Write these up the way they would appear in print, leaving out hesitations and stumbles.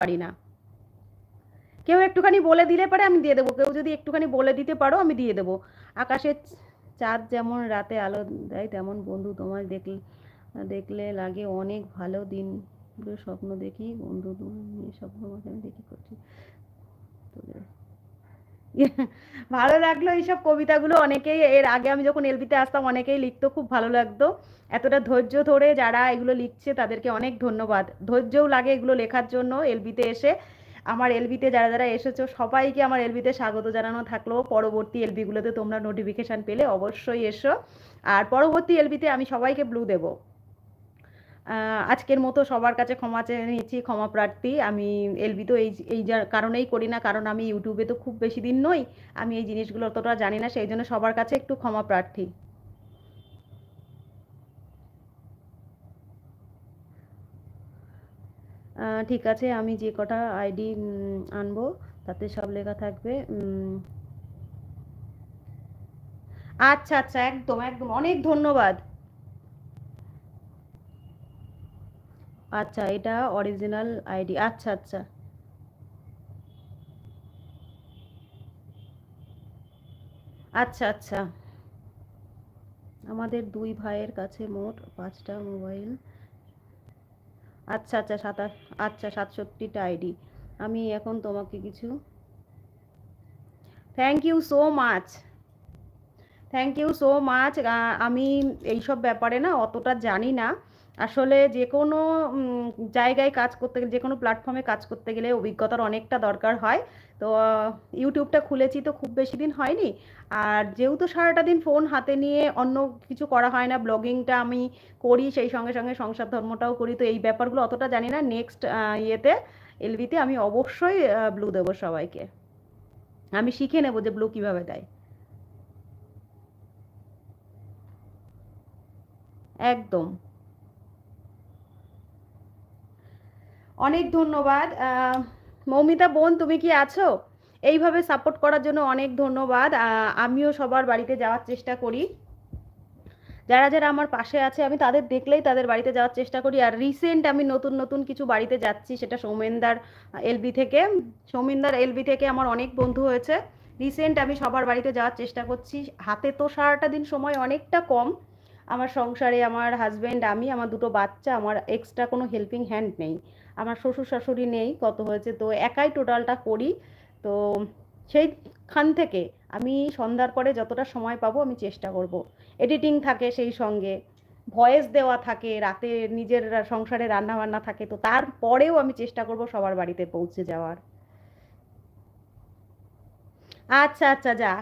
পারি না। কেউ একটুখানি বলে দিলে পারে আমি দিয়ে দেবো, কেউ যদি একটুখানি বলে দিতে পারো আমি দিয়ে দেবো। আকাশের চাঁদ যেমন রাতে আলো দেয়, তেমন বন্ধু তোমায় দেখলে দেখলে লাগে অনেক ভালো। দিনগুলো স্বপ্ন দেখি বন্ধু, তোমার নিয়ে স্বপ্ন মাঝে দেখি করছি তোদের। ভালো লাগলো এইসব কবিতাগুলো। অনেকেই এর আগে আমি যখন এলবিতে আসতাম অনেকেই লিখতো, খুব ভালো লাগতো। এতটা ধৈর্য ধরে যারা এগুলো লিখছে তাদেরকে অনেক ধন্যবাদ। ধৈর্যও লাগে এগুলো লেখার জন্য এলবিতে এসে। আমার এলবিতে যারা যারা এসেছো সবাইকে আমার এলবিতে স্বাগত জানানো থাকলো। পরবর্তী এলবিগুলোতে তোমরা নোটিফিকেশান পেলে অবশ্যই এসো। আর পরবর্তী এলবিতে আমি সবাইকে ব্লু দেবো। আজকের মতো সবার কাছে ক্ষমা চেয়ে নিচ্ছি, ক্ষমা প্রার্থী। আমি এলবি তো এই এই কারণেই করি না, কারণ আমি ইউটিউবে তো খুব বেশি দিন নই, আমি এই জিনিসগুলো অতটা জানি না, সেই জন্য সবার কাছে একটু ক্ষমা প্রার্থী। ঠিক আছে, আমি যে কটা আইডি আনবো তাতে সব লেখা থাকবে। আচ্ছা আচ্ছা, একদম একদম, অনেক ধন্যবাদ। আচ্ছা, এটা অরিজিনাল আইডি। আচ্ছা আচ্ছা। আচ্ছা আচ্ছা। আমাদের দুই ভাইয়ের কাছে মোট 5টা মোবাইল। আচ্ছা আচ্ছা, 67টা আইডি। আমি এখন তোমাকে কিছু thank you so much. Thank you so much. আমি এইসব ব্যাপারে না অতটা জানি না। আসলে যে কোনো জায়গায় কাজ করতে গেলে, যে কোনো প্ল্যাটফর্মে কাজ করতে গেলে অভিজ্ঞতার অনেকটা দরকার হয়। তো ইউটিউবটা খুলেছি তো খুব বেশি দিন হয়নি। আর যেহেতু সারাটা দিন ফোন হাতে নিয়ে অন্য কিছু করা হয় না, ব্লগিংটা আমি করি, সেই সঙ্গে সঙ্গে সংসার ধর্মটাও করি, তো এই ব্যাপারগুলো অতটা জানি না। নেক্সট ইয়েতে এলবিতে আমি অবশ্যই ব্লু দেবো সবাইকে। আমি শিখে নেবো যে ব্লু কিভাবে দেয়। একদম। অনেক ধন্যবাদ। মৌমিতা বোন, তুমি কি আছো? এইভাবে সাপোর্ট করার জন্য অনেক ধন্যবাদ। আমিও সবার বাড়িতে যাওয়ার চেষ্টা করি। যারা যারা আমার পাশে আছে আমি তাদের দেখলেই তাদের বাড়িতে যাওয়ার চেষ্টা করি। আর রিসেন্ট আমি নতুন নতুন কিছু বাড়িতে যাচ্ছি, সেটা সৌমেনদার এলবি থেকে। সৌমেনদার এলবি থেকে আমার অনেক বন্ধু হয়েছে। রিসেন্ট আমি সবার বাড়িতে যাওয়ার চেষ্টা করছি। হাতে তো সারাটা দিন সময় অনেকটা কম। আমার সংসারে আমার হাজব্যান্ড, আমি, আমার দুটো বাচ্চা, আমার এক্সট্রা কোনো হেল্পিং হ্যান্ড নেই। আমার শ্বশুর শাশুড়ি নেই, কত হয়েছে, তো একাই টোটালটা করি। তো সেইখান থেকে আমি সন্ধ্যার পরে যতটা সময় পাবো আমি চেষ্টা করব। এডিটিং থাকে, সেই সঙ্গে ভয়েস দেওয়া থাকে, রাতে নিজের সংসারে রান্না বান্না থাকে, তো তারপরেও আমি চেষ্টা করব সবার বাড়িতে পৌঁছে যাওয়ার। আচ্ছা আচ্ছা, যা,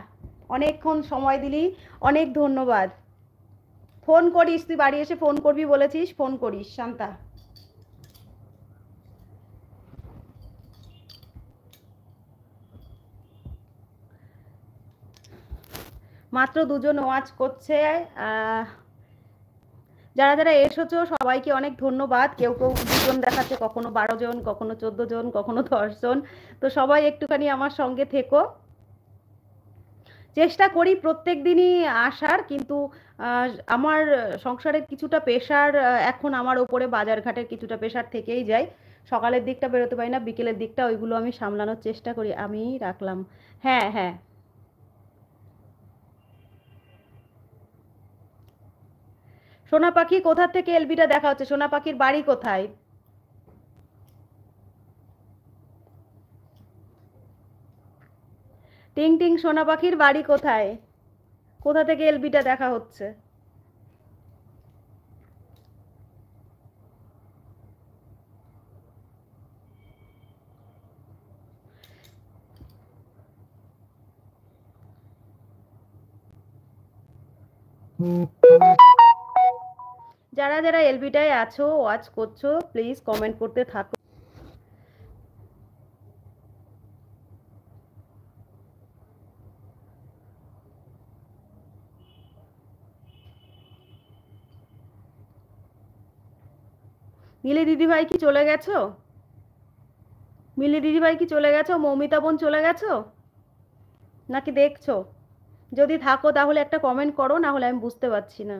অনেকক্ষণ সময় দিলি, অনেক ধন্যবাদ। ফোন করিস, তুই বাড়ি এসে ফোন করবি বলেছিস, ফোন করিস শান্তা। মাত্র দুজন ওয়াচ করছে। আহ, যারা যারা এসেছো সবাইকে অনেক ধন্যবাদ। কেউ কেউ দুজন দেখাচ্ছে, কখনো 12 জন, কখনো 14 জন, কখনো 10 জন। তো সবাই একটুখানি আমার সঙ্গে থেকো। চেষ্টা করি প্রত্যেক দিনই আসার, কিন্তু আহ, আমার সংসারের কিছুটা প্রেশার, এখন আমার ওপরে বাজারঘাটের কিছুটা প্রেশার থেকেই যায়। সকালের দিকটা বেরোতে পারি না, বিকেলের দিকটা ওইগুলো আমি সামলানোর চেষ্টা করি। আমি রাখলাম। হ্যাঁ হ্যাঁ। সোনা পাখি কোথা থেকে এলবিটা দেখা হচ্ছে? সোনা পাখির বাড়ি কোথায়? টিং টিং, সোনা পাখির বাড়ি কোথায়? কোথা থেকে এলবিটা দেখা হচ্ছে? যারা যারা এলবিটায় আছো, ওয়াচ করছো, প্লিজ কমেন্ট করতে থাকো। মিলি দিদি ভাই কি চলে গেছো? মিলি দিদি ভাই কি চলে গেছো? মৌমিতা বোন চলে গেছো নাকি দেখছো? যদি থাকো তাহলে একটা কমেন্ট করো, না হলে আমি বুঝতে পারছি না।